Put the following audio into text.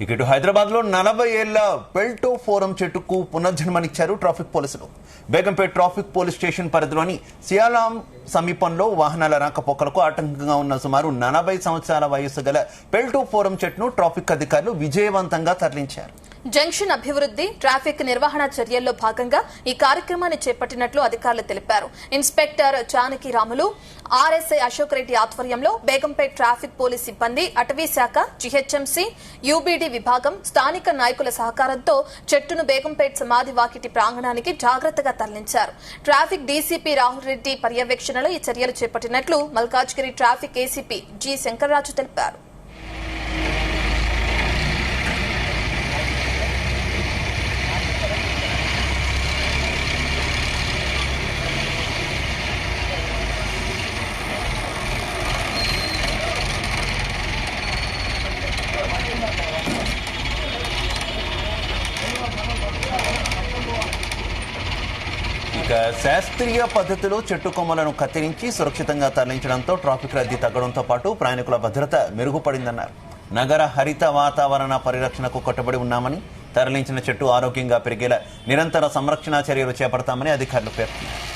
ఇటు హైదరాబాద్ లో 40 ఏళ్ల పెల్టో ఫోరం చెట్టుకు పునర్జన్మనిచ్చారు ట్రాఫిక్ పోలీసులు. బేగంపేట్ ట్రాఫిక్ పోలీస్ స్టేషన్ పరిధిలోని సియాలాం సమీపంలో వాహనాల రాకపోకలకు ఆటంకంగా ఉన్న సుమారు 40 సంవత్సరాల వయసు గల పెల్టో ఫోరం చెట్టును ట్రాఫిక్ అధికారులు విజయవంతంగా తరలించారు. జంక్షన్ అభివృద్ధి, ట్రాఫిక్ నిర్వహణ చర్యల్లో భాగంగా ఈ కార్యక్రమాన్ని చేపట్టినట్లు అధికారులు తెలిపారు. ఇన్స్పెక్టర్ జానకి రాములు, ఆర్ఎస్ఐ అశోక్ రెడ్డి ఆధ్వర్యంలో బేగంపేట్ ట్రాఫిక్ పోలీస్ సిబ్బంది, అటవీ శాఖ, జీహెచ్ఎంసీ, యూబీడీ విభాగం, స్థానిక నాయకుల సహకారంతో చెట్టును బేగంపేట్ సమాధి వాకిటి ప్రాంగణానికి జాగ్రత్తగా తరలించారు. ట్రాఫిక్ డీసీపీ రాహుల్ రెడ్డి పర్యవేక్షణలో ఈ చర్యలు చేపట్టినట్లు Malkajgiri traffic ACP G Shankarraju తెలిపారు. ఇక శాస్త్రీయ పద్ధతిలో చెట్టు కొమ్మలను కత్తిరించి సురక్షితంగా తరలించడంతో ట్రాఫిక్ రద్దీ తగ్గడంతో పాటు ప్రయాణికుల భద్రత మెరుగుపడిందన్నారు. నగర హరిత వాతావరణ పరిరక్షణకు కట్టుబడి ఉన్నామని, తరలించిన చెట్టు ఆరోగ్యంగా పెరిగేలా నిరంతర సంరక్షణ చర్యలు చేపడతామని అధికారులు పేర్కొన్నారు.